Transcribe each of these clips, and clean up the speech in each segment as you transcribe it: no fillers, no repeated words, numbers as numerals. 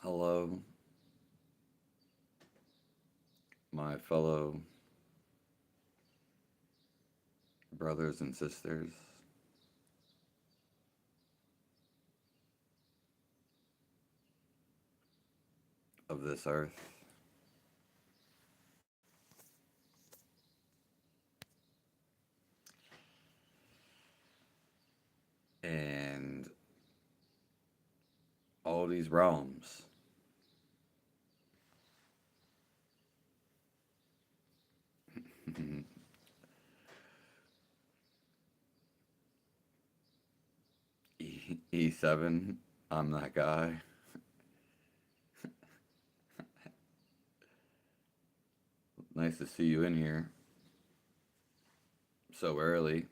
Hello, my fellow brothers and sisters of this earth, and all these realms. E7, I'm that guy. Nice to see you in here so early.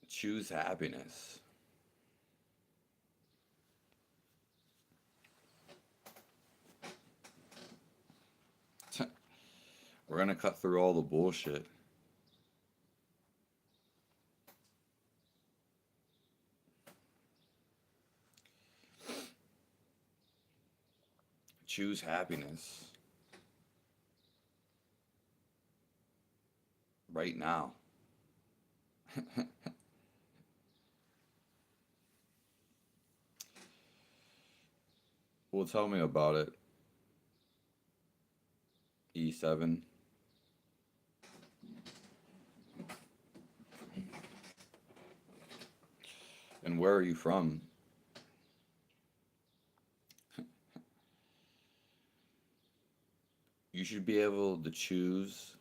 Choose happiness. We're gonna cut through all the bullshit. Choose happiness right now. Well, tell me about it, E7. And where are you from? You should be able to choose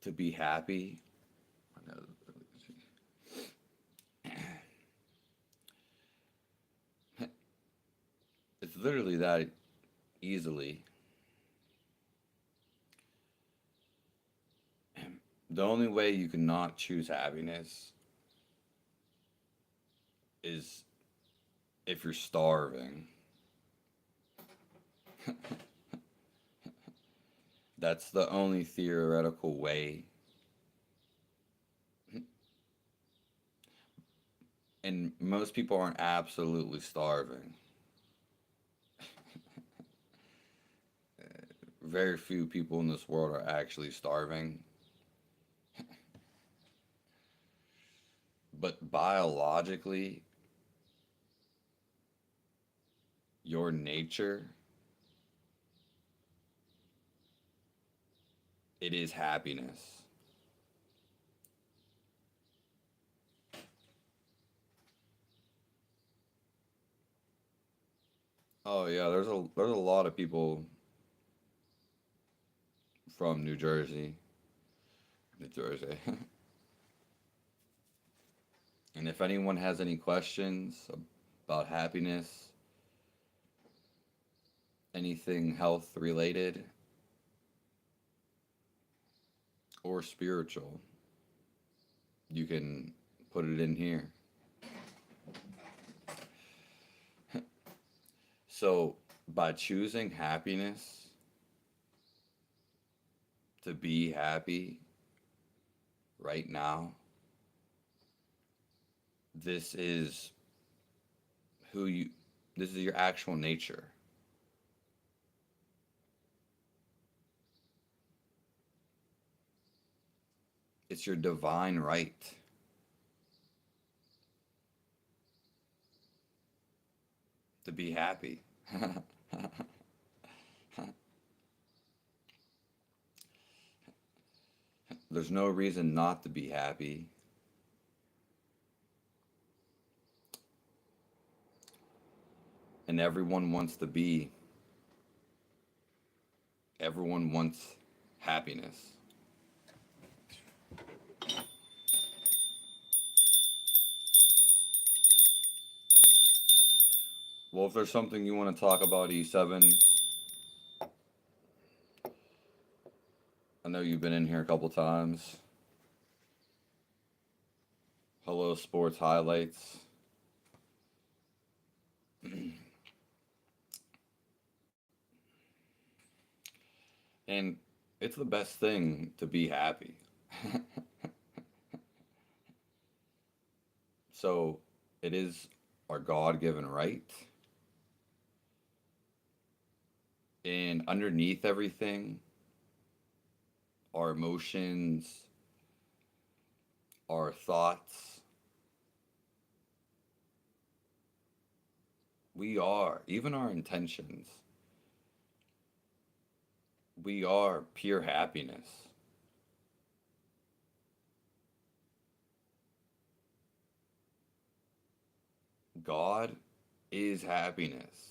to be happy. It's literally that easily. The only way you cannot choose happiness is if you're starving. That's the only theoretical way. And most people aren't absolutely starving. Very few people in this world are actually starving. But biologically, your nature, it is happiness. Oh yeah, there's a lot of people from New Jersey. New Jersey. And if anyone has any questions about happiness, anything health related or spiritual, you can put it in here. So, by choosing happiness, to be happy right now, this is who you, this is your actual nature. It's your divine right to be happy. There's no reason not to be happy. And everyone wants happiness. Well, if there's something you want to talk about, E7, I know you've been in here a couple times. Hello, sports highlights. And it's the best thing to be happy. So it is our God given right. And underneath everything, our emotions, our thoughts, we are, even our intentions, we are pure happiness. God is happiness.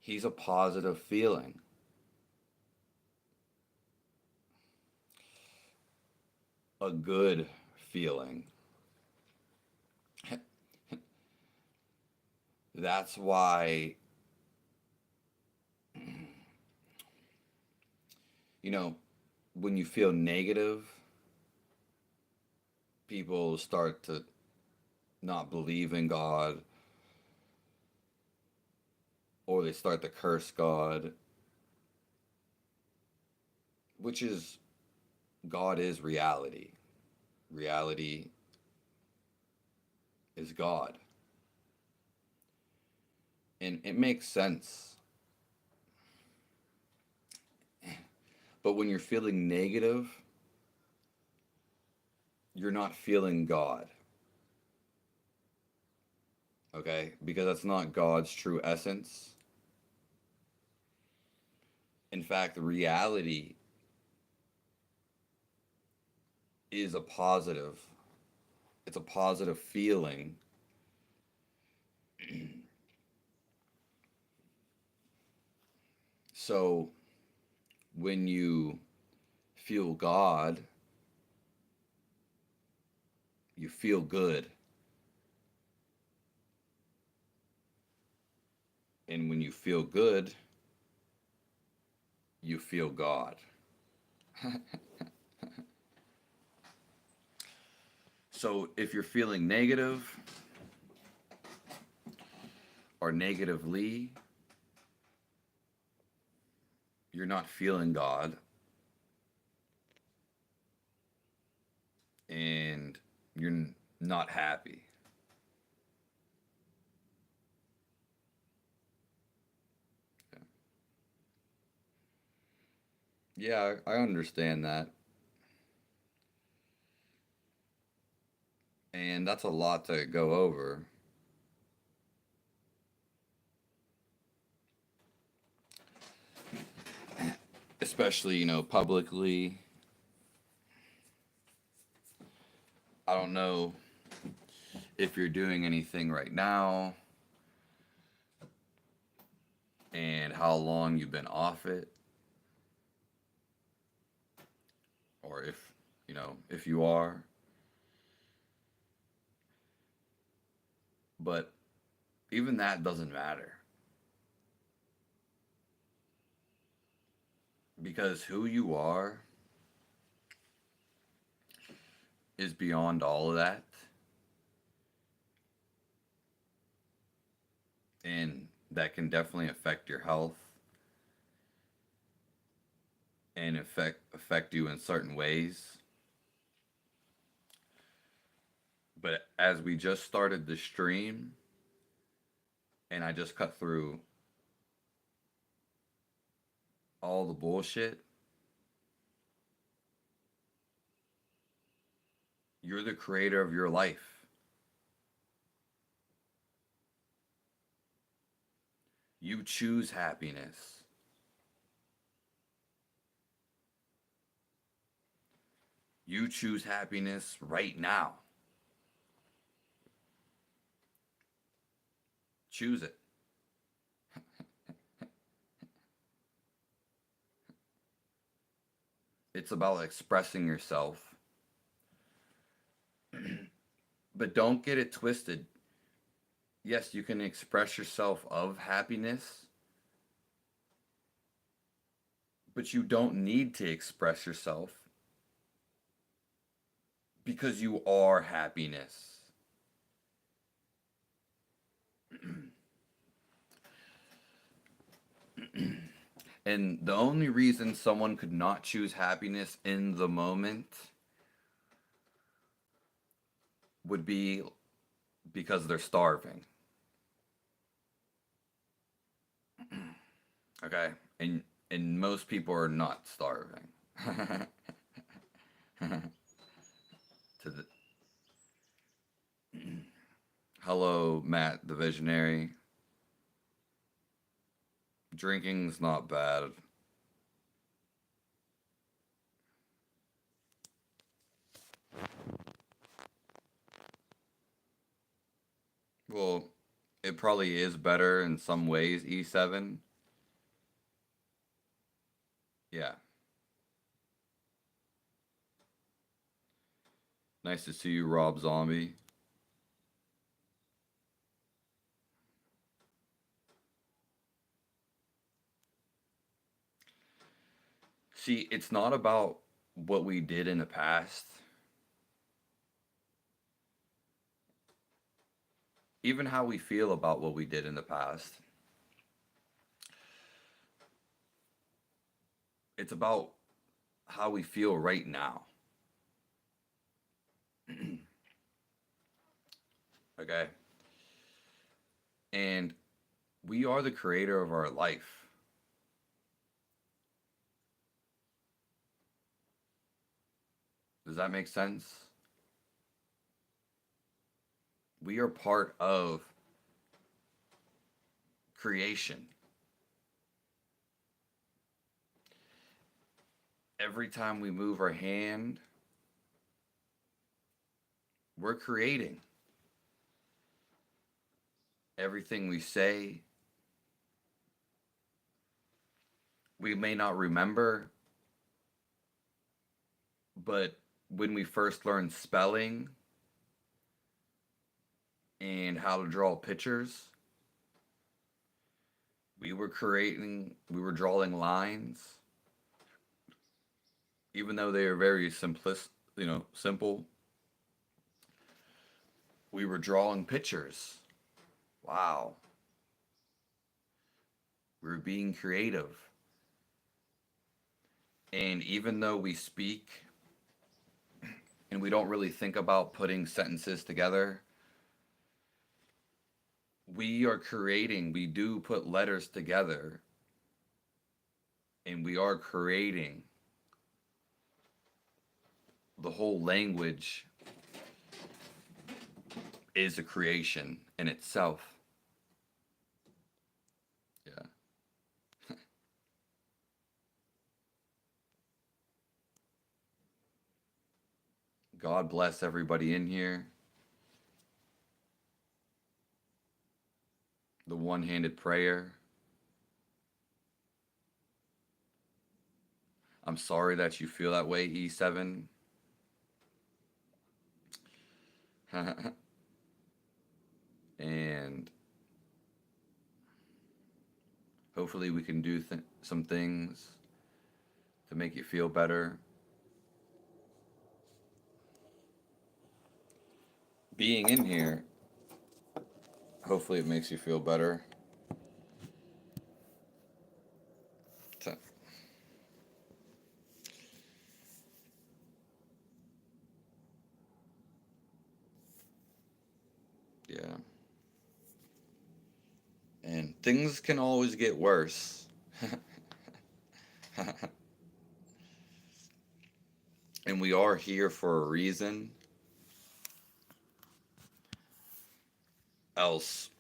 He's a positive feeling, a good feeling. That's why, you know, when you feel negative, people start to not believe in God or they start to curse God, which is God is reality. Reality is God. And it makes sense. But when you're feeling negative, you're not feeling God. Okay? Because that's not God's true essence. In fact, reality is a positive. It's a positive feeling. So when you feel God, you feel good. And when you feel good, you feel God. So if you're feeling negative or negatively, you're not feeling God and you're not happy. Yeah, I understand that. And that's a lot to go over. Especially, publicly. I don't know if you're doing anything right now and how long you've been off it, or if you are. But even that doesn't matter because who you are is beyond all of that. And that can definitely affect your health and affect you in certain ways. But as we just started the stream and I just cut through all the bullshit, you're the creator of your life. You choose happiness. You choose happiness right now. Choose it. It's about expressing yourself. But don't get it twisted. Yes, you can express yourself of happiness, but you don't need to express yourself because you are happiness. And the only reason someone could not choose happiness in the moment would be because they're starving. Okay? And most people are not starving. to the Hello, Matt the Visionary. Drinking's not bad. Well, it probably is better in some ways, E7. Yeah. Nice to see you, Rob Zombie. See, it's not about what we did in the past. Even how we feel about what we did in the past. It's about how we feel right now. Okay? And we are the creator of our life. Does that make sense? We are part of creation. Every time we move our hand, we're creating. Everything we say, we may not remember, but when we first learned spelling and how to draw pictures, we were drawing lines, even though they are very simple. We were drawing pictures. Wow. We were being creative. And even though we speak and we don't really think about putting sentences together, we are creating, we do put letters together, and we are creating. The whole language is a creation in itself. Yeah. God bless everybody in here. The one-handed prayer. I'm sorry that you feel that way, E7. And hopefully we can do some things to make you feel better. Being in here, hopefully it makes you feel better. Yeah. And things can always get worse. And we are here for a reason. Else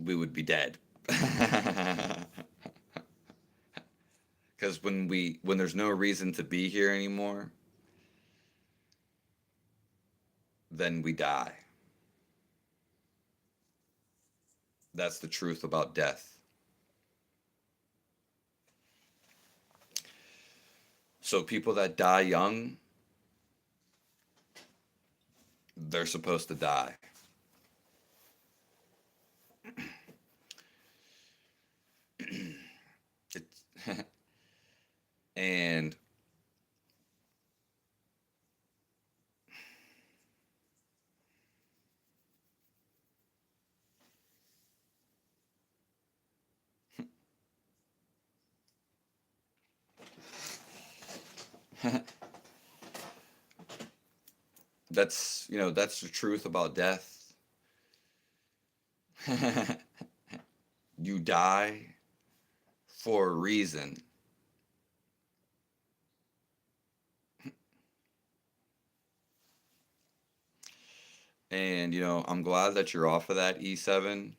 we would be dead. Because when there's no reason to be here anymore, then we die. That's the truth about death. So people that die young, they're supposed to die. It's and That's the truth about death. You die for a reason. And I'm glad that you're off of that E7.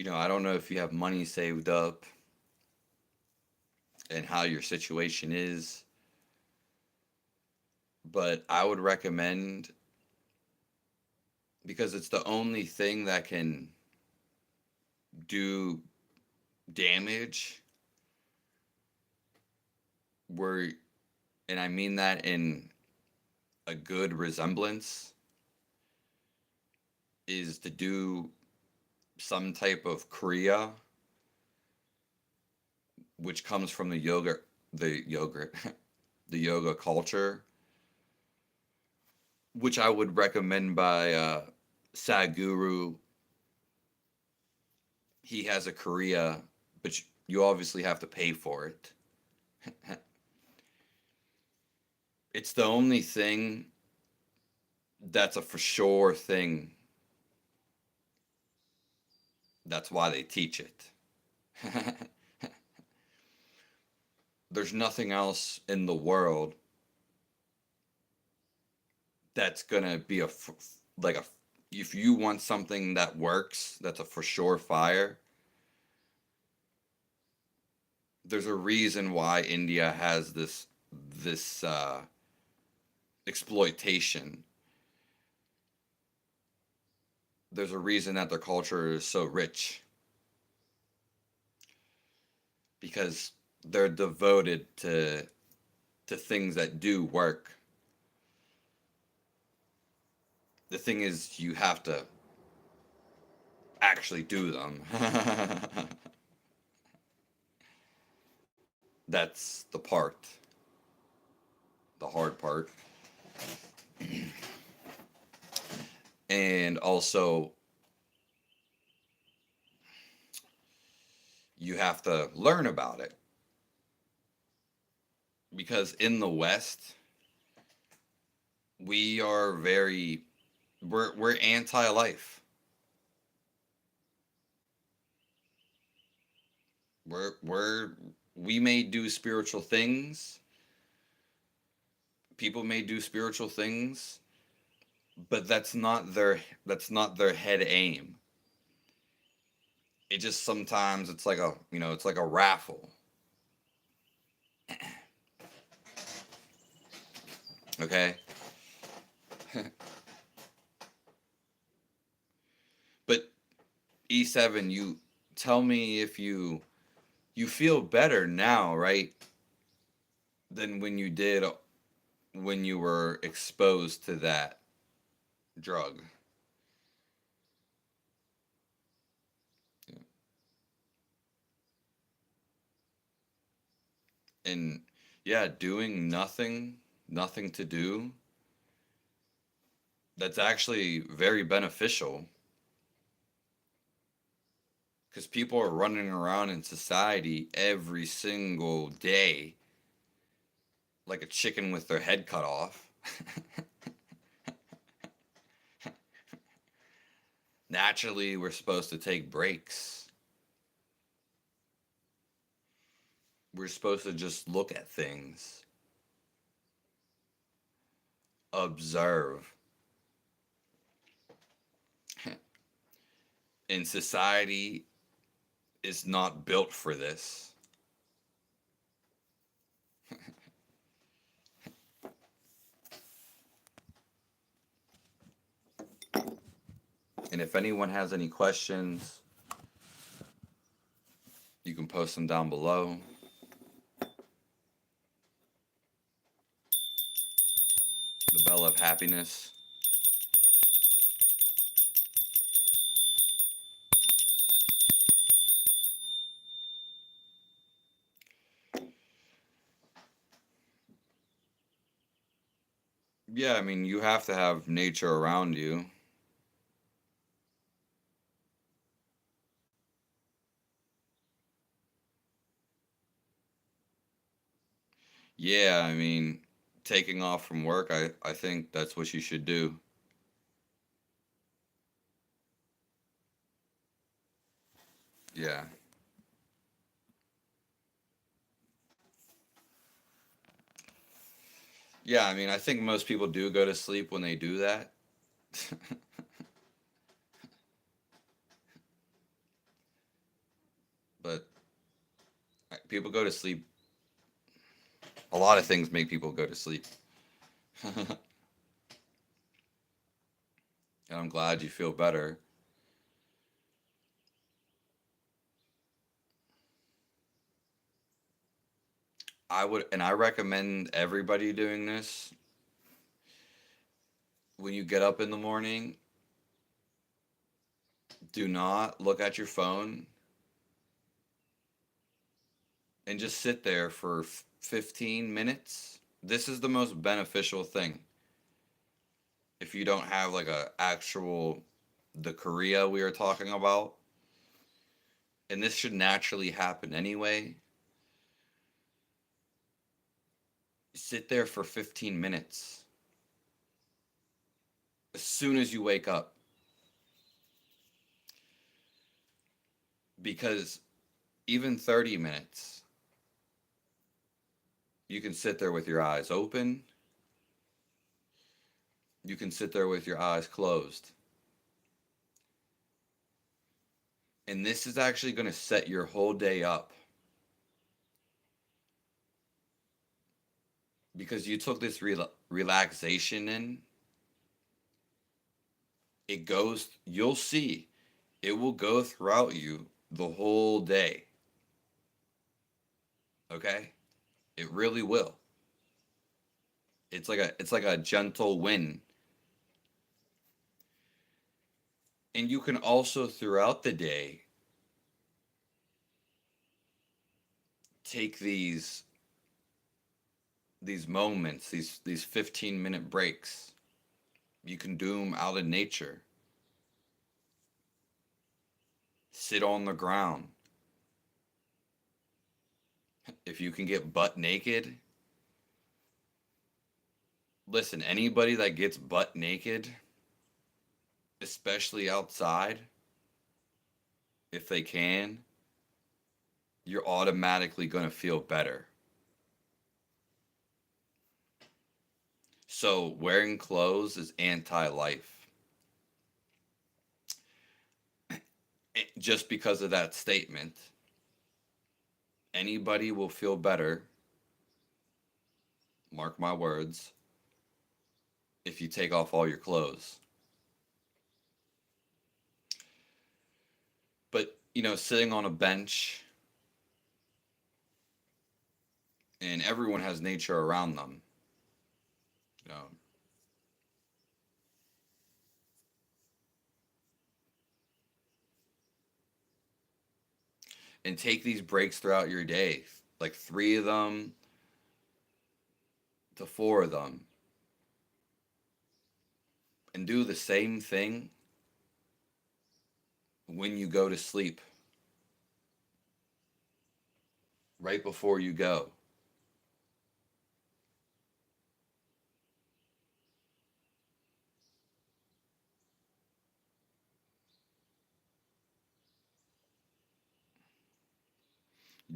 I don't know if you have money saved up and how your situation is, but I would recommend, because it's the only thing that can do damage where, and I mean that in a good resemblance, is to do some type of kriya, which comes from the yogurt, the yoga culture, which I would recommend by Sadhguru. He has a kriya, but you obviously have to pay for it. It's the only thing that's a for sure thing. That's why they teach it. There's nothing else in the world that's gonna be like a if you want something that works, that's a for sure fire. There's a reason why India has this exploitation. There's a reason that their culture is so rich, because they're devoted to things that do work. The thing is, you have to actually do them. That's the hard part. And also, you have to learn about it, because in the West, we are we're anti-life. We're we may do spiritual things. People may do spiritual things, but that's not their head aim. It just sometimes it's like a raffle. Okay? But E7, you tell me if you feel better now, right? Than when you did when you were exposed to that drug. And yeah, doing nothing to do, that's actually very beneficial, because people are running around in society every single day like a chicken with their head cut off. Naturally, we're supposed to take breaks. We're supposed to just look at things, observe. And society is not built for this. And if anyone has any questions, you can post them down below. The bell of happiness. Yeah, I mean, you have to have nature around you. Yeah, I mean, taking off from work, I think that's what you should do. Yeah. Yeah, I mean, I think most people do go to sleep when they do that. But people go to sleep. A lot of things make people go to sleep. And I'm glad you feel better. And I recommend everybody doing this. When you get up in the morning, do not look at your phone and just sit there for 15 minutes. This is the most beneficial thing. If you don't have like a actual the Korea we are talking about, and this should naturally happen anyway, sit there for 15 minutes as soon as you wake up, because even 30 minutes, you can sit there with your eyes open, you can sit there with your eyes closed. And this is actually going to set your whole day up because you took this relaxation in. It goes, you'll see, it will go throughout you the whole day. Okay? It really will. It's like a gentle wind. And you can also throughout the day take these moments, these 15-minute breaks. You can do them out in nature. Sit on the ground. If you can get butt naked, listen, anybody that gets butt naked, especially outside, if they can, you're automatically going to feel better. So, wearing clothes is anti life. Just because of that statement, anybody will feel better, mark my words, if you take off all your clothes. But, sitting on a bench and everyone has nature around them, you know, and take these breaks throughout your day, like 3 of them to 4 of them, and do the same thing when you go to sleep, right before you go.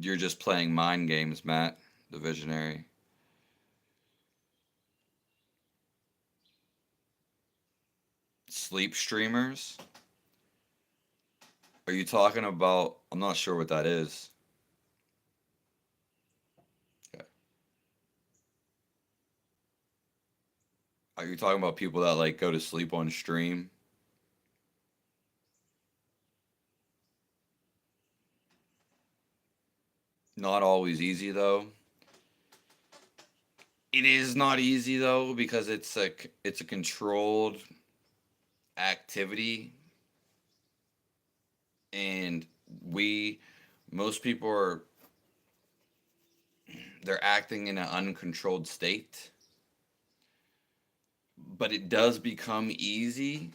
You're just playing mind games, Matt, the visionary. Sleep streamers? Are you talking about? I'm not sure what that is. Okay. Are you talking about people that like go to sleep on stream? Not always easy though. It is not easy though because it's a controlled activity, and we most people are they're acting in an uncontrolled state, but it does become easy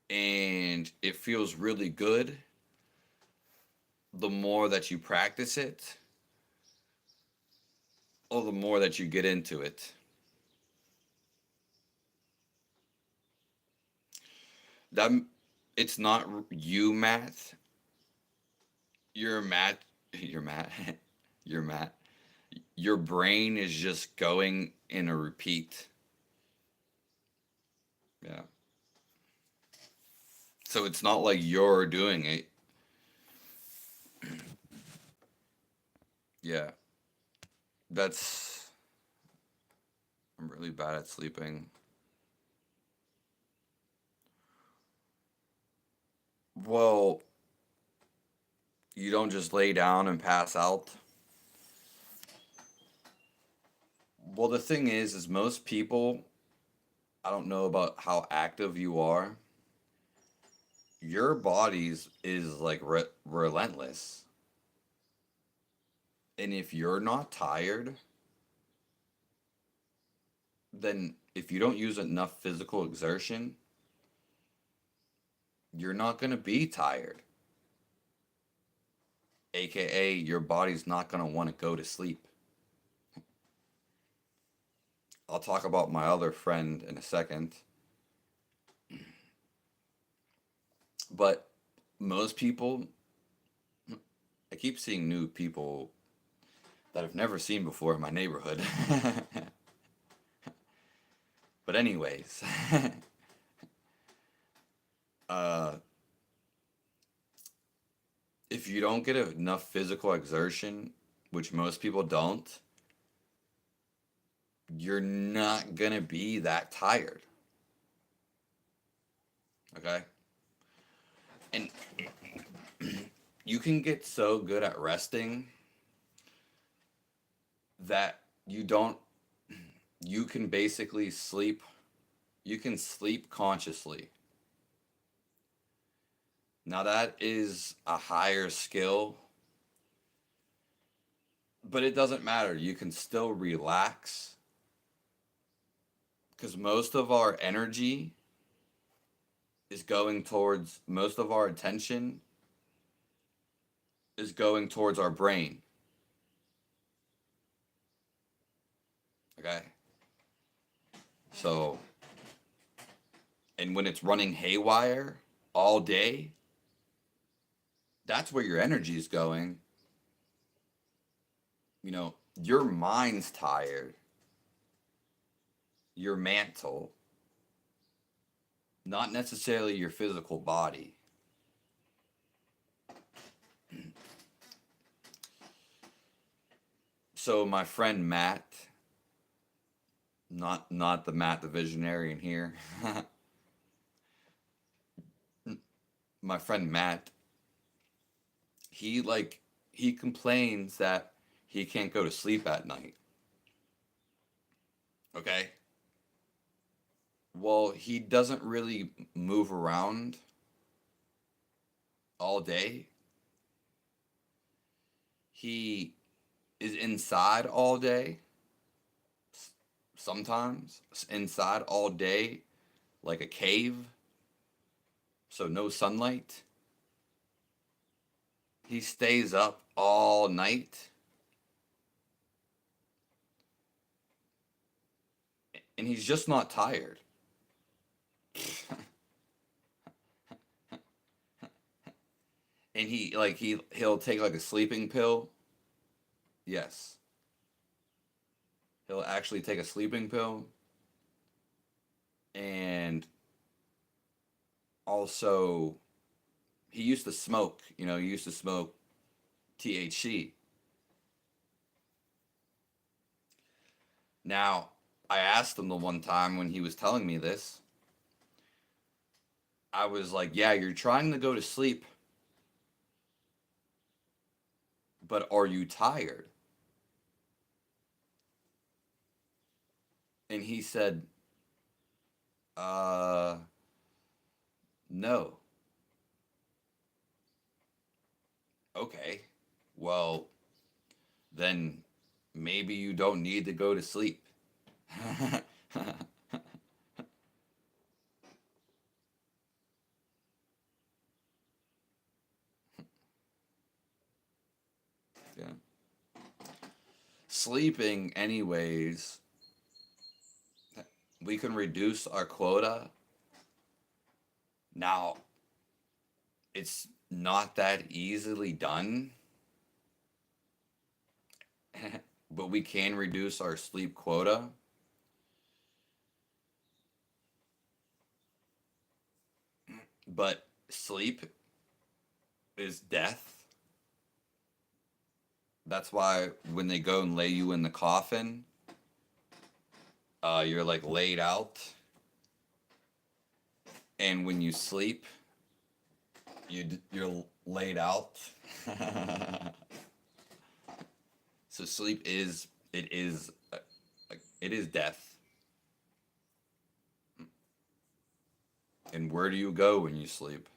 and it feels really good the more that you practice it. Oh, the more that you get into it, that it's not you, Matt. You're Matt. You're Matt. You're Matt. Your brain is just going in a repeat. Yeah. So it's not like you're doing it. Yeah. That's. I'm really bad at sleeping. Well, you don't just lay down and pass out. Well, the thing is most people, I don't know about how active you are. Your body's is like relentless. And if you're not tired, then if you don't use enough physical exertion, you're not going to be tired. AKA, your body's not going to want to go to sleep. I'll talk about my other friend in a second. But most people, I keep seeing new people that I've never seen before in my neighborhood. But, anyways, uh, if you don't get enough physical exertion, which most people don't, you're not going to be that tired. Okay? And you can get so good at resting that you can basically sleep, you can sleep consciously. Now, that is a higher skill, but it doesn't matter. You can still relax because most of our attention is going towards our brain. Okay? So, and when it's running haywire all day, that's where your energy is going. Your mind's tired, your mental, not necessarily your physical body. So my friend Matt, not the Matt the Visionary in here. My friend Matt, he complains that he can't go to sleep at night. Okay? Well, he doesn't really move around all day. He is inside all day. Sometimes inside all day like a cave, so no sunlight. He stays up all night and he's just not tired. And he'll take like a sleeping pill. Yes. He'll actually take a sleeping pill and also he used to smoke, he used to smoke THC. Now, I asked him the one time when he was telling me this. I was like, "Yeah, you're trying to go to sleep, but are you tired?" And he said, "Uh, no." Okay. Well, then maybe you don't need to go to sleep. Yeah. sleeping anyways, we can reduce our quota. Now, it's not that easily done, but we can reduce our sleep quota. But sleep is death. That's why when they go and lay you in the coffin, you're like laid out, and when you sleep, you're laid out. So sleep is it is death. And where do you go when you sleep?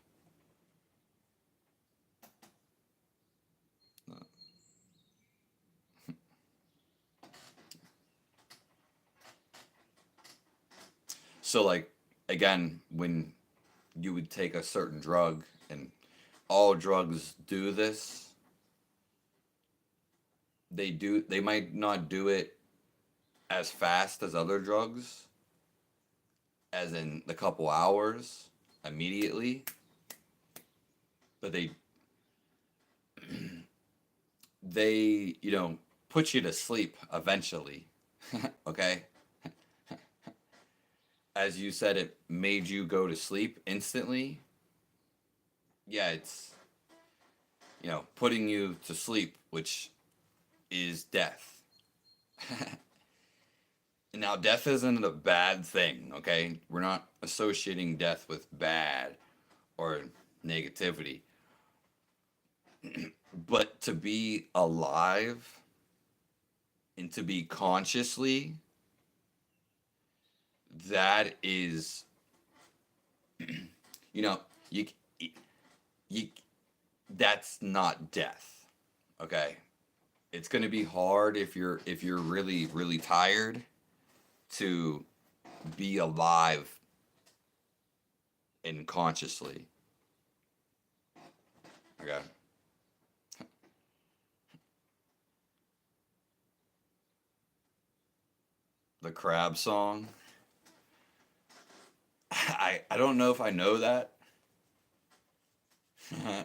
So like again, when you would take a certain drug, and all drugs do this, they might not do it as fast as other drugs, as in the couple hours immediately, but they put you to sleep eventually. Okay, as you said, it made you go to sleep instantly. Yeah, it's putting you to sleep, which is death. Now, death isn't a bad thing, okay? We're not associating death with bad or negativity. But to be alive and to be consciously, that is, you know, you, you, that's not death, okay? It's going to be hard if you're really really tired to be alive and consciously. Okay. The crab song. I don't know if I know that.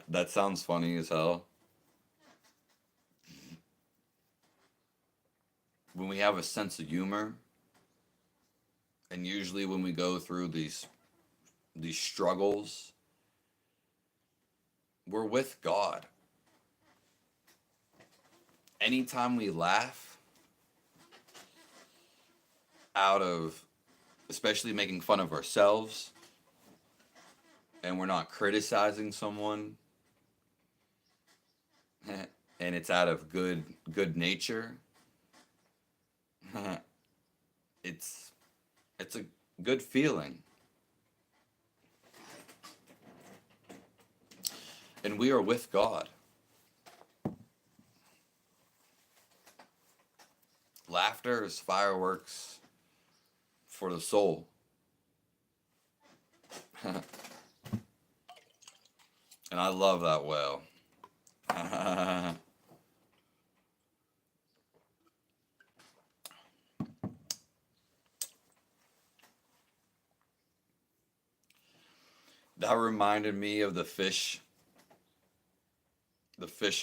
That sounds funny as hell. When we have a sense of humor, and usually when we go through these struggles, we're with God. Anytime we laugh out of, especially making fun of ourselves, and we're not criticizing someone, and it's out of good nature, it's it's a good feeling. And we are with God. Laughter is fireworks for the soul. And I love that well. That reminded me of the fish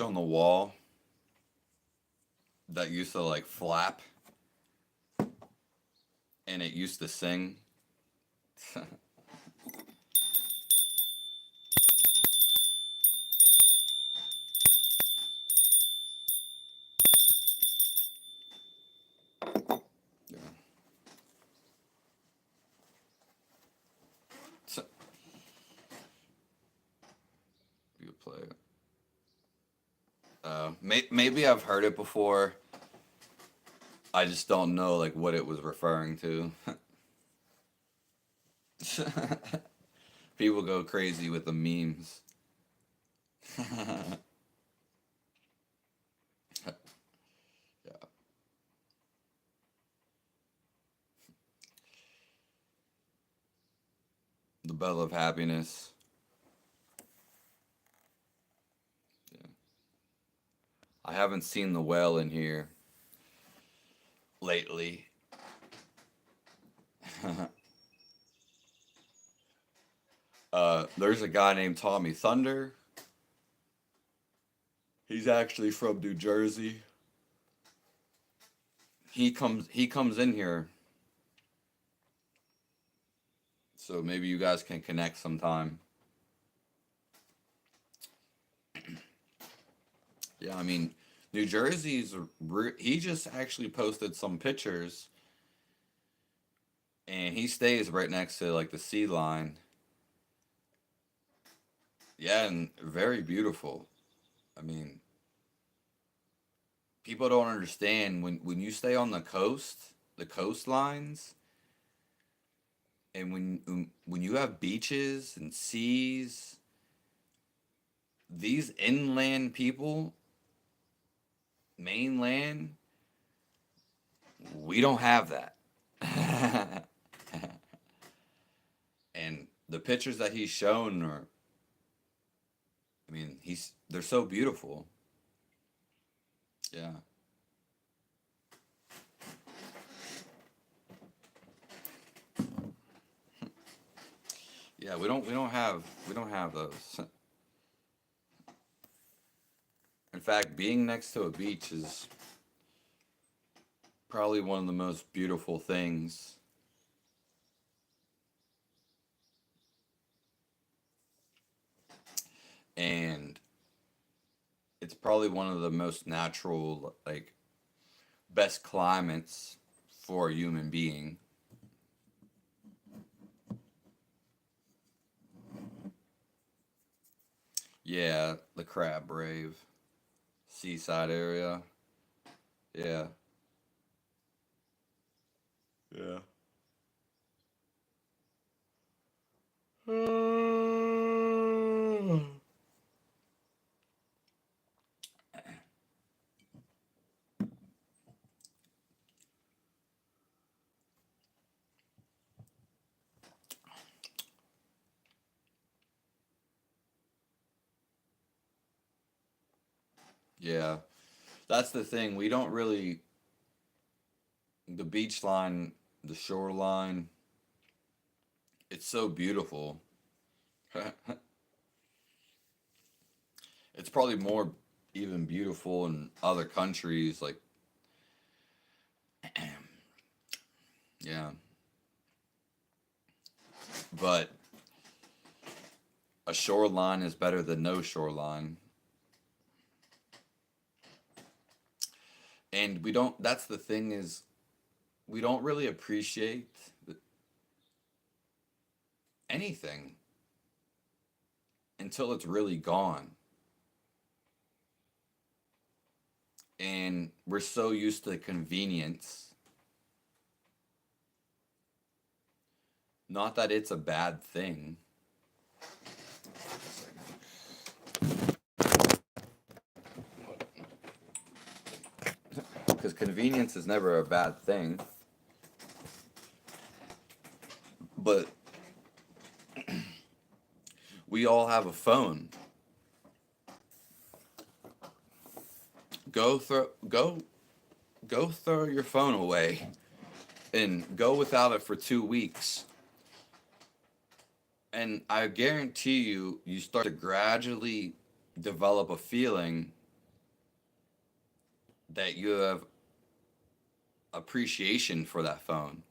on the wall that used to like flap, and it used to sing. Yeah. So, you could play it. Maybe I've heard it before. I just don't know like what it was referring to. People go crazy with the memes. Yeah. The Bell of Happiness. Yeah. I haven't seen the well in here. lately. There's a guy named Tommy Thunder. He's actually from New Jersey. He comes in here, so maybe you guys can connect sometime. Yeah, I mean, New Jersey's he just actually posted some pictures, and he stays right next to like the sea line. Yeah, and very beautiful. I mean, people don't understand when you stay on the coastlines, and when you have beaches and seas, these inland people, mainland, we don't have that. And the pictures that he's shown are, I mean, they're so beautiful. Yeah. Yeah, we don't have those. In fact, being next to a beach is probably one of the most beautiful things. And it's probably one of the most natural, like, best climates for a human being. Yeah, the Crab Brave, seaside area. Yeah. Yeah. Yeah. That's the thing. We don't really, the beach line, the shoreline, it's so beautiful. It's probably more even beautiful in other countries. Like, yeah. But a shoreline is better than no shoreline. And we don't, that's the thing is, we don't really appreciate anything until it's really gone. And we're so used to convenience. Not that it's a bad thing, because convenience is never a bad thing. But we all have a phone. Go throw your phone away and go without it for 2 weeks. And I guarantee you, you start to gradually develop a feeling that you have appreciation for that phone.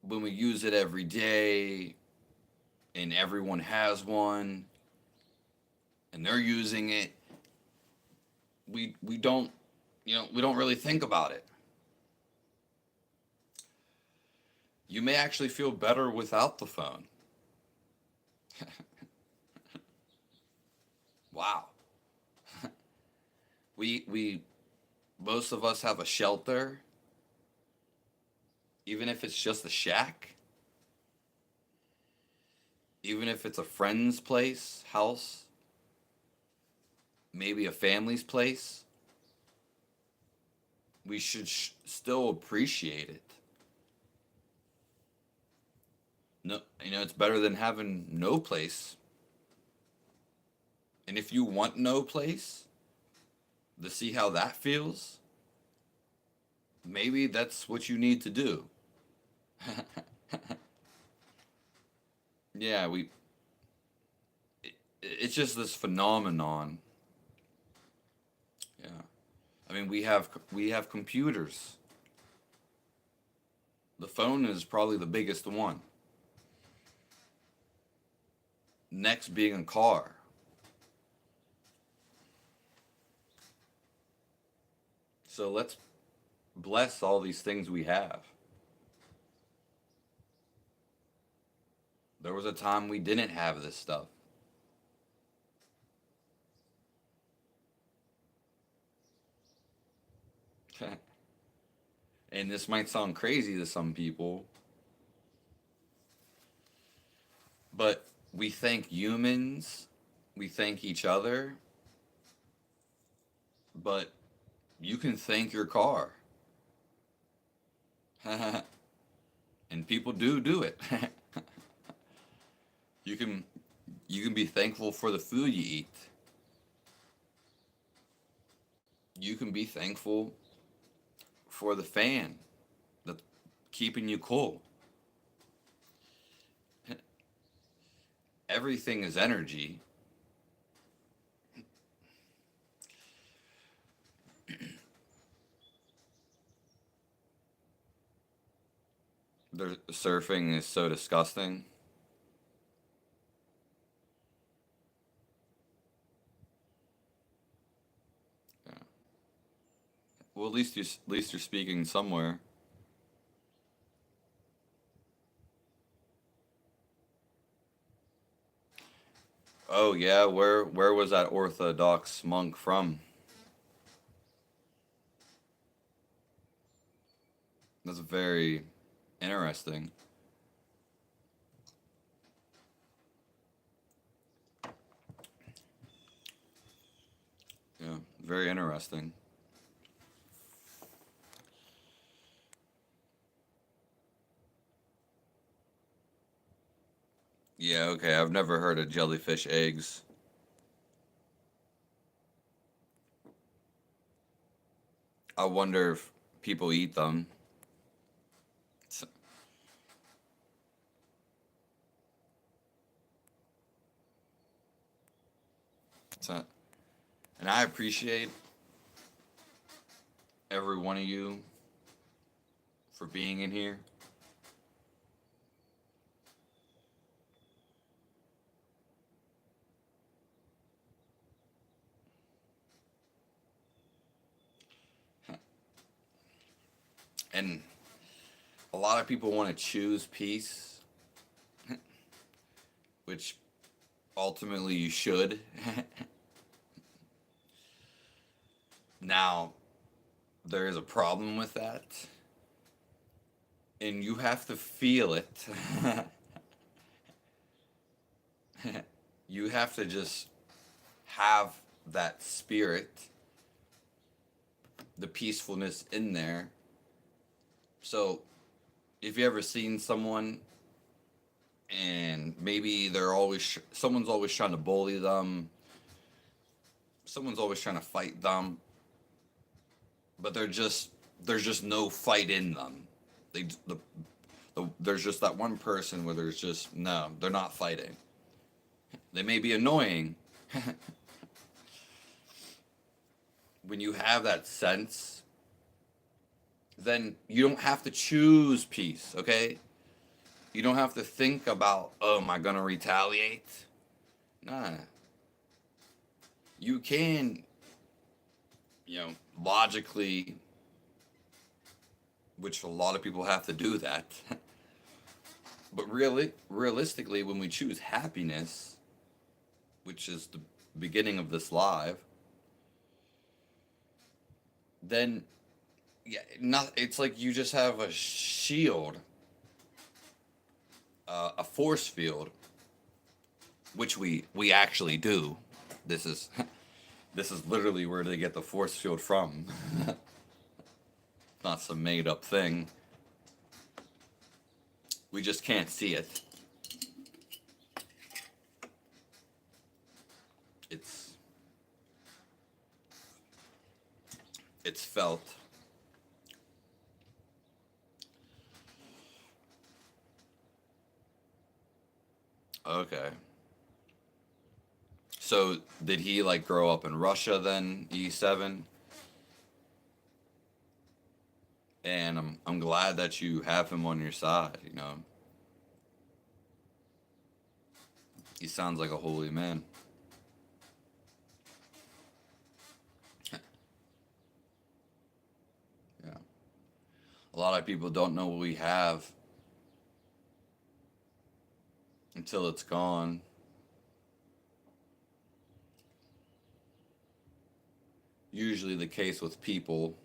When we use it every day and everyone has one and they're using it, we don't, we don't really think about it. You may actually feel better without the phone. Wow. We most of us have a shelter, even if it's just a shack, even if it's a friend's place, house, maybe a family's place. We should still appreciate it. No, it's better than having no place. And if you want no place, to see how that feels, maybe that's what you need to do. Yeah, it's just this phenomenon. Yeah. I mean, we have computers. The phone is probably the biggest one. Next being a car. So let's bless all these things we have. There was a time we didn't have this stuff. And this might sound crazy to some people, but we thank humans, we thank each other, but you can thank your car. And people do it. you can you can be thankful for the food you eat. You can be thankful for the fan that's keeping you cool. Everything is energy. The surfing is so disgusting. Yeah. Well, at least you're speaking somewhere. Oh yeah, where was that Orthodox monk from? That's very interesting. Yeah, very interesting. Yeah, okay, I've never heard of jellyfish eggs. I wonder if people eat them. So, so- and I appreciate every one of you for being in here. And a lot of people want to choose peace, which ultimately you should. Now, there is a problem with that, and you have to feel it. You have to just have that spirit, the peacefulness in there. So, if you ever seen someone and maybe someone's always trying to bully them, someone's always trying to fight them, but there's just no fight in them. There's just that one person where there's just no, they're not fighting. They may be annoying. When you have that sense, then you don't have to choose peace, okay? You don't have to think about, oh, am I gonna retaliate? Nah. You can, logically, which a lot of people have to do that. But realistically, when we choose happiness, which is the beginning of this live, then yeah, not it's like you just have a shield, a force field, which we actually do. This is this is literally where they get the force field from. Not some made up thing. We just can't see it. It's it's felt. Okay. So did he like grow up in Russia then, E7? And I'm glad that you have him on your side, you know. He sounds like a holy man. Yeah. A lot of people don't know what we have until it's gone. Usually the case with people.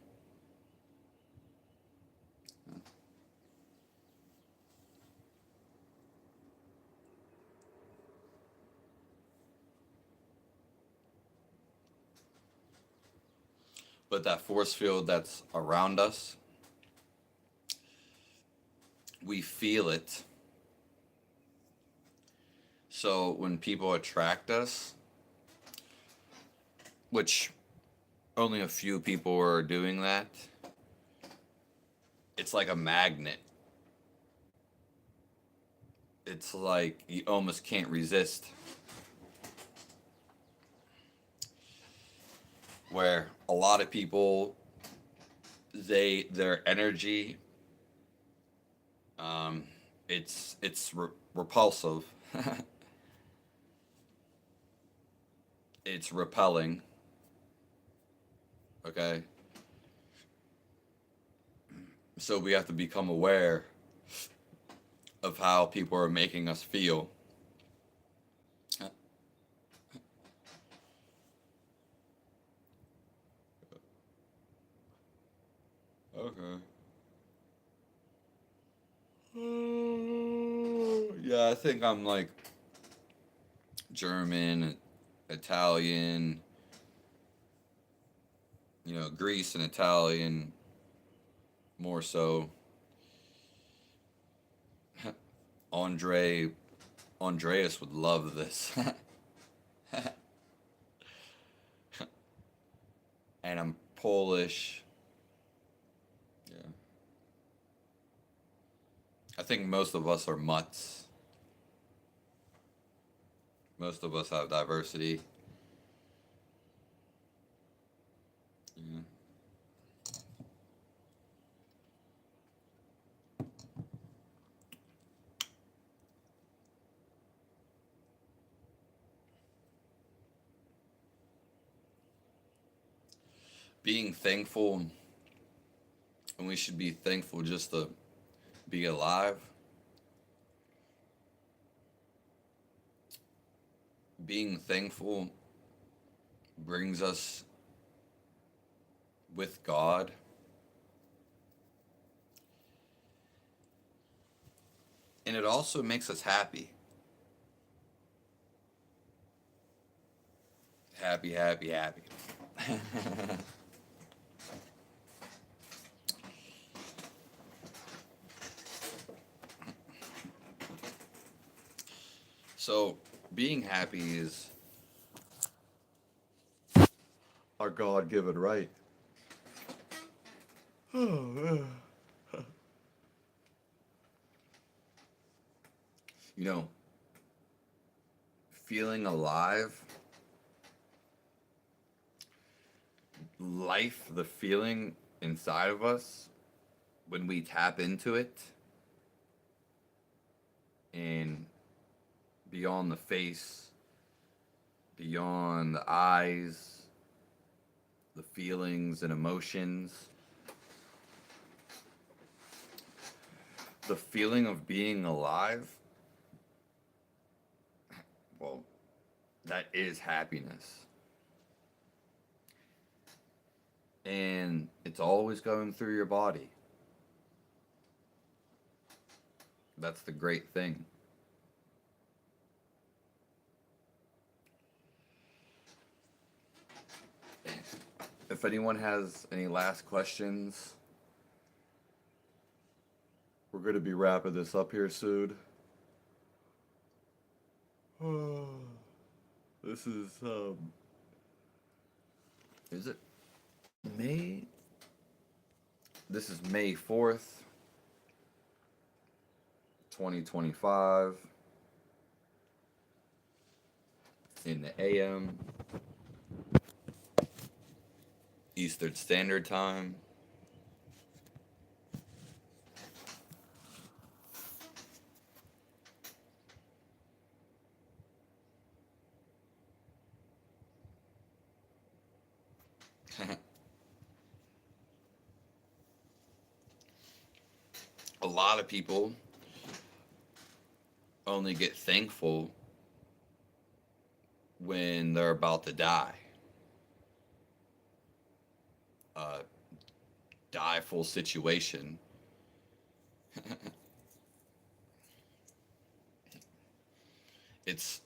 But that force field that's around us, we feel it. So when people attract us, which only a few people are doing that, it's like a magnet. It's like you almost can't resist. Where a lot of people, their energy, um, it's repulsive. It's repelling. Okay, so we have to become aware of how people are making us feel. Okay. Yeah, I think I'm like German, Italian, Greece and Italian more so. Andre Andreas would love this. And I'm Polish. Yeah. I think most of us are mutts. Most of us have diversity. Yeah. Being thankful, and we should be thankful just to be alive. Being thankful brings us with God. And it also makes us happy. Happy, happy, happy. So, being happy is our God given right. You know, feeling alive, life, the feeling inside of us, when we tap into it, and beyond the face, beyond the eyes, the feelings and emotions, the feeling of being alive, well, that is happiness. And it's always going through your body. That's the great thing. If anyone has any last questions, we're going to be wrapping this up here soon. This is it May? This is May 4th, 2025. in the AM, Eastern Standard Time. A lot of people only get thankful when they're about to die. A die full situation. It's,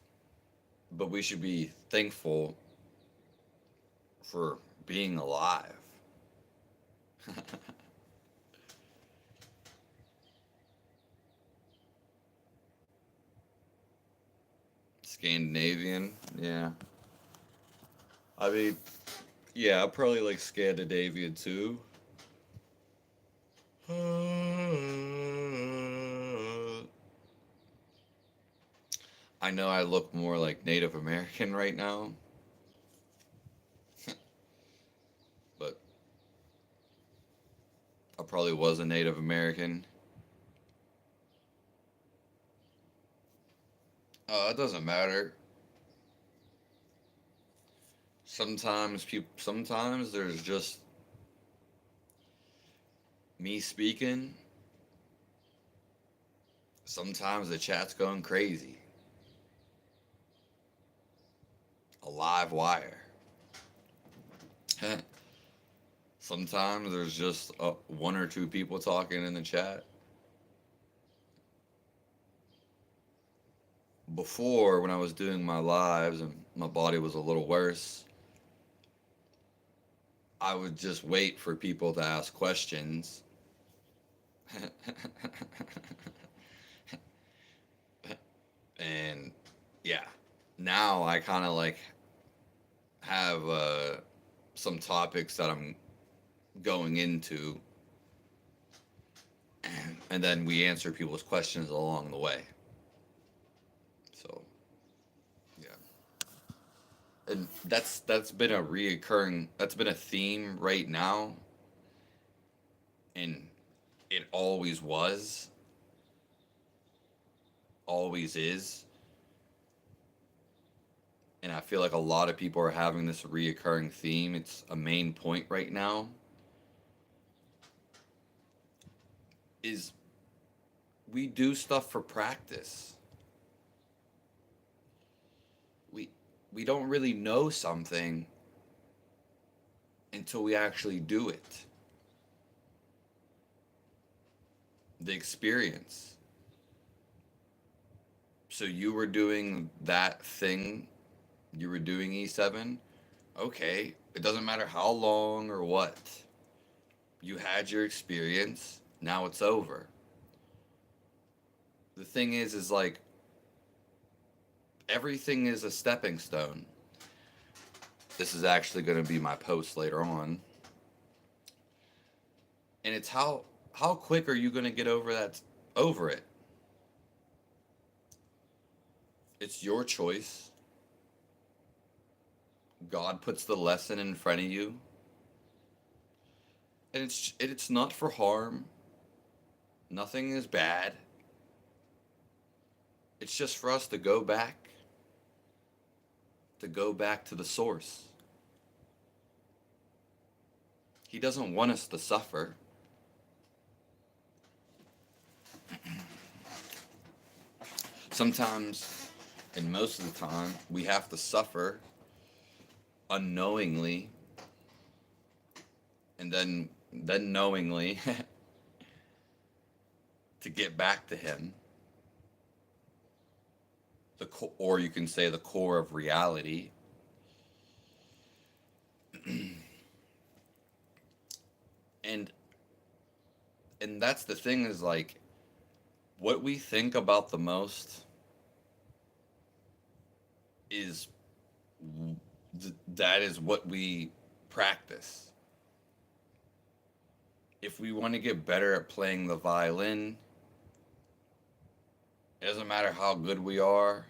but we should be thankful for being alive. Scandinavian, yeah. I mean, yeah, I probably like Scandinavian too. I know I look more like Native American right now, but I probably was a Native American. It doesn't matter. Sometimes there's just me speaking. Sometimes the chat's going crazy. A live wire. Sometimes there's just one or two people talking in the chat. Before, when I was doing my lives and my body was a little worse, I would just wait for people to ask questions. And yeah, now I kind of like have some topics that I'm going into, and then we answer people's questions along the way. So yeah, and that's been a reoccurring, that's been a theme right now, and it always was, always is, and I feel like a lot of people are having this reoccurring theme. It's a main point right now. Is we do stuff for practice. We we don't really know something until we actually do it. The experience. So you were doing that thing, you were doing E7. Okay, it doesn't matter how long or what. You had your experience, now it's over. The thing is like everything is a stepping stone. This is actually going to be my post later on. And it's how quick are you going to get over it? It's your choice. God puts the lesson in front of you. And it's not for harm. Nothing is bad. It's just for us to go back to the source. He doesn't want us to suffer. Sometimes, and most of the time, we have to suffer unknowingly, and then knowingly to get back to him. Or you can say the core of reality. and and that's the thing, is like what we think about the most is that is what we practice. If we want to get better at playing the violin, it doesn't matter how good we are.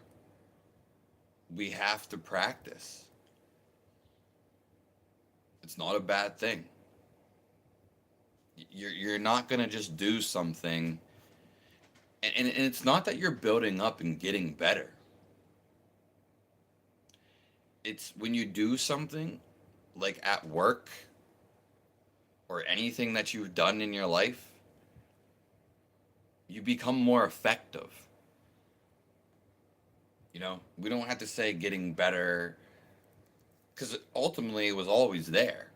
We have to practice. It's not a bad thing. You're not gonna just do something, and it's not that you're building up and getting better. It's when you do something like at work or anything that you've done in your life, you become more effective. We don't have to say getting better because ultimately it was always there.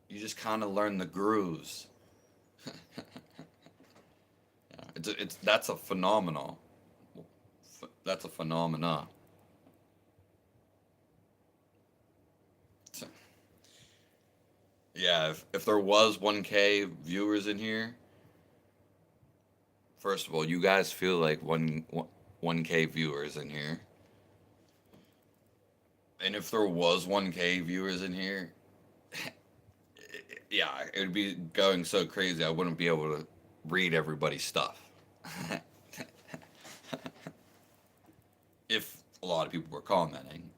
You just kind of learn the grooves. Yeah, it's that's a phenomenal. That's a phenomena. So, yeah, if there was 1K viewers in here, first of all, you guys feel like 1K viewers in here. And if there was 1K viewers in here, yeah, it would be going so crazy I wouldn't be able to read everybody's stuff. If a lot of people were commenting.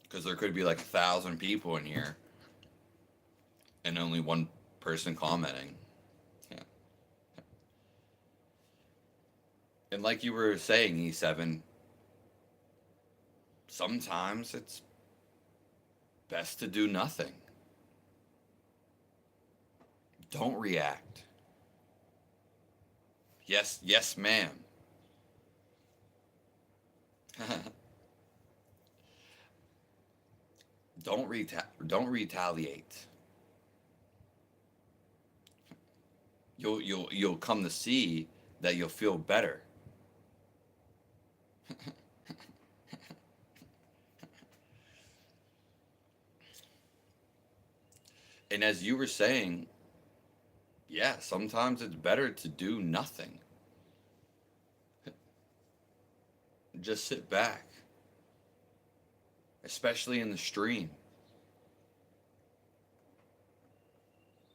Because there could be like 1,000 people in here and only one person commenting. Yeah. And like you were saying, E7, sometimes it's best to do nothing. Don't react. Yes, yes, ma'am. Don't retaliate. You'll come to see that you'll feel better. And as you were saying, yeah, sometimes it's better to do nothing. Just sit back, especially in the stream,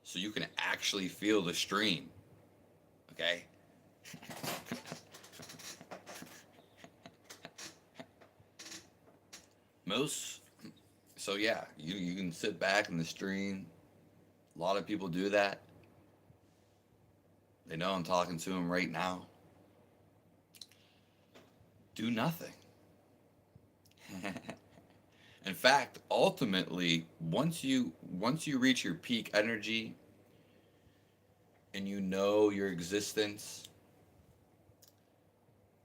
so you can actually feel the stream. Okay? Most so yeah, you can sit back in the stream. A lot of people do that. They know I'm talking to them right now. Do nothing. In fact, ultimately, once you reach your peak energy and you know your existence,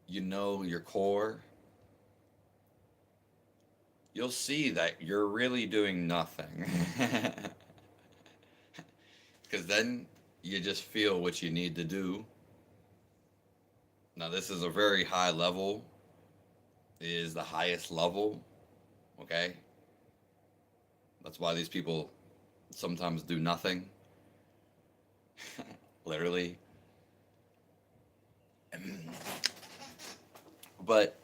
you know your core, you'll see that you're really doing nothing. Because then you just feel what you need to do. Now, this is a very high level. It is the highest level. Okay? That's why these people sometimes do nothing. Literally. But,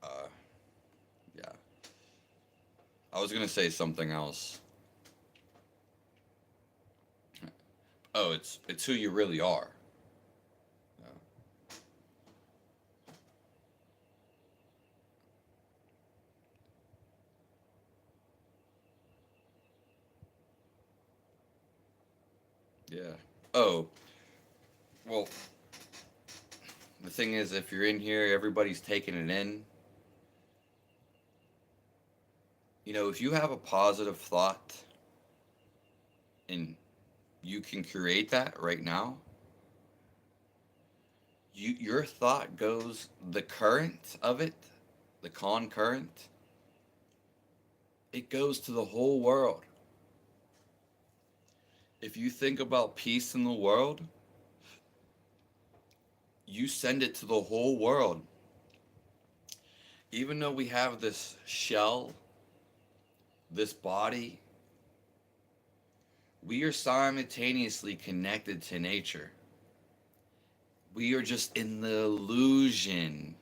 uh, yeah. I was going to say something else. Oh, it's who you really are. Yeah. Oh, well, the thing is, if you're in here, everybody's taking it in. If you have a positive thought and you can create that right now, your thought goes, the current of it, the concurrent, it goes to the whole world. If you think about peace in the world, you send it to the whole world. Even though we have this shell, this body, we are simultaneously connected to nature. We are just in the illusion.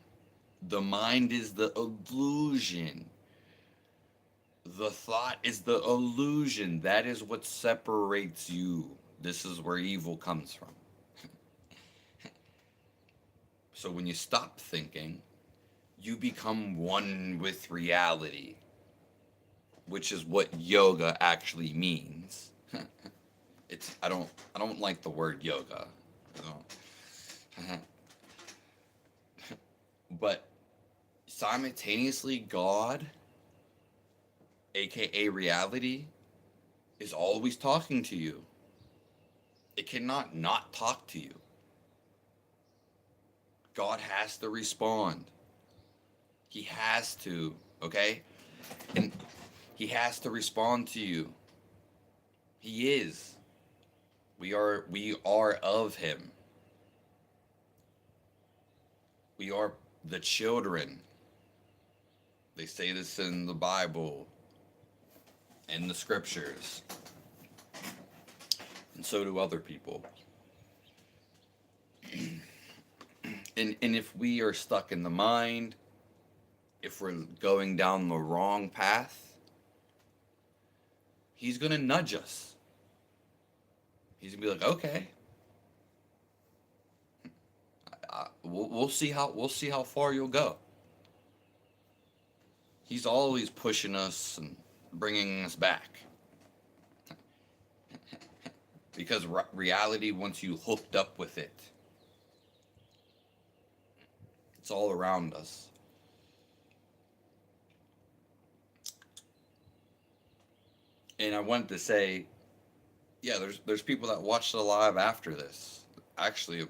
The mind is the illusion. The thought is the illusion. That is what separates you. This is where evil comes from. So when you stop thinking, you become one with reality, which is what yoga actually means. I don't like the word yoga. I don't. But simultaneously God, aka reality, is always talking to you. It cannot not talk to you. God has to respond. He has to, okay? And he has to respond to you. He is. We are of him. We are the children. They say this in the Bible, in the scriptures, and so do other people. And if we are stuck in the mind, if we're going down the wrong path, he's gonna nudge us. He's gonna be like, okay, we'll see how far you'll go. He's always pushing us and bringing us back because reality wants you hooked up with it. It's all around us. And I wanted to say, yeah, there's people that watched the live after this. Actually,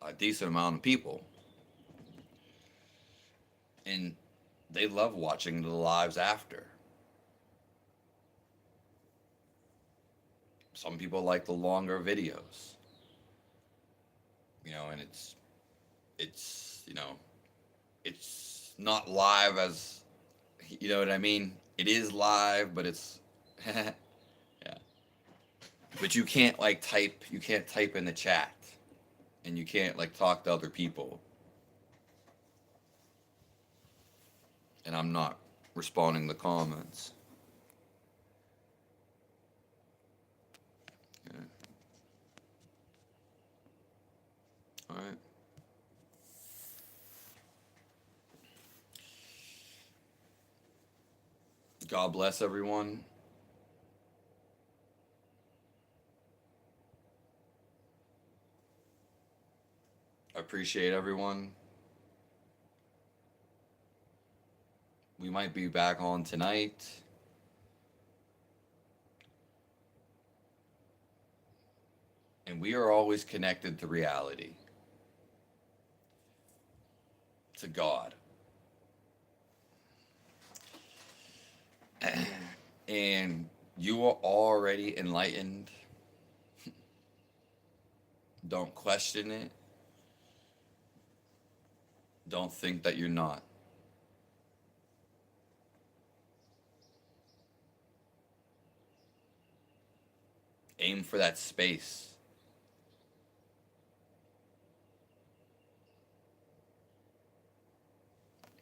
a decent amount of people, and they love watching the lives after. Some people like the longer videos, and it's it's not live as, you know what I mean. It is live, but it's yeah. But you can't type in the chat, and you can't like talk to other people, and I'm not responding to comments. Yeah. All right. God bless everyone. I appreciate everyone. We might be back on tonight. And we are always connected to reality, to God. And you are already enlightened. Don't question it. Don't think that you're not. Aim for that space.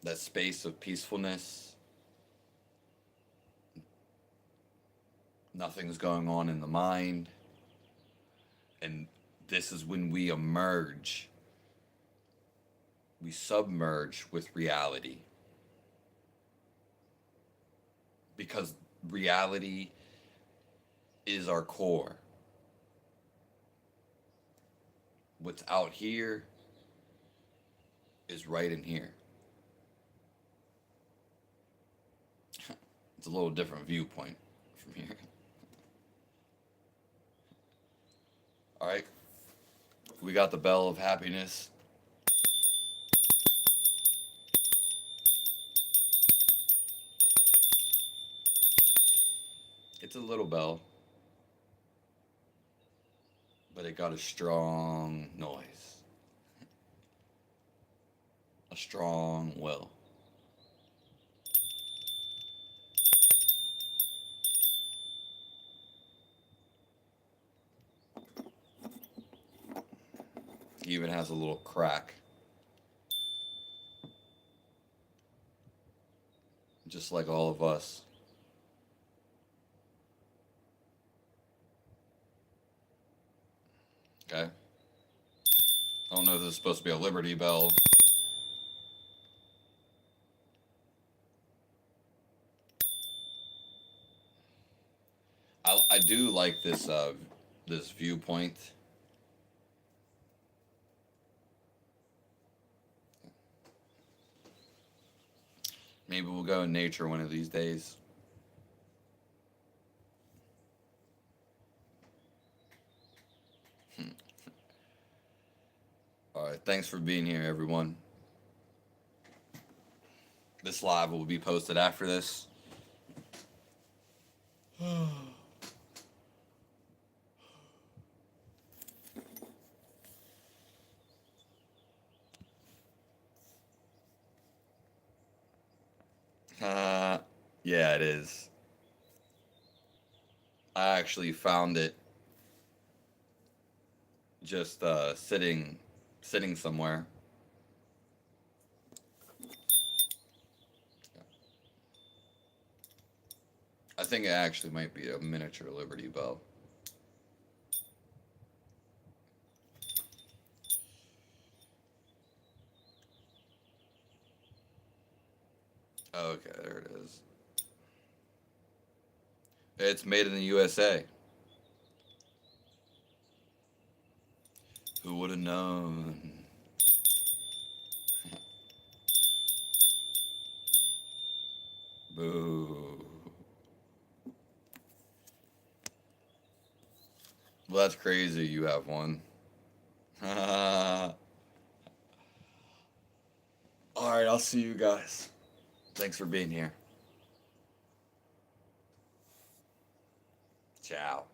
That space of peacefulness. Nothing's going on in the mind. And this is when we emerge. We submerge with reality. Because reality is our core. What's out here is right in here. It's a little different viewpoint from here. All right. We got the bell of happiness. It's a little bell, but it got a strong noise, a strong will. It even has a little crack, just like all of us. Okay? I don't know if this is supposed to be a Liberty Bell. I do like this viewpoint. Maybe we'll go in nature one of these days. All right, thanks for being here, everyone. This live will be posted after this. Yeah, it is. I actually found it just sitting somewhere. I think it actually might be a miniature Liberty Bell. Okay, there it is. It's made in the USA. Who would have known? Boo. Well, that's crazy. You have one. All right, I'll see you guys. Thanks for being here. Ciao.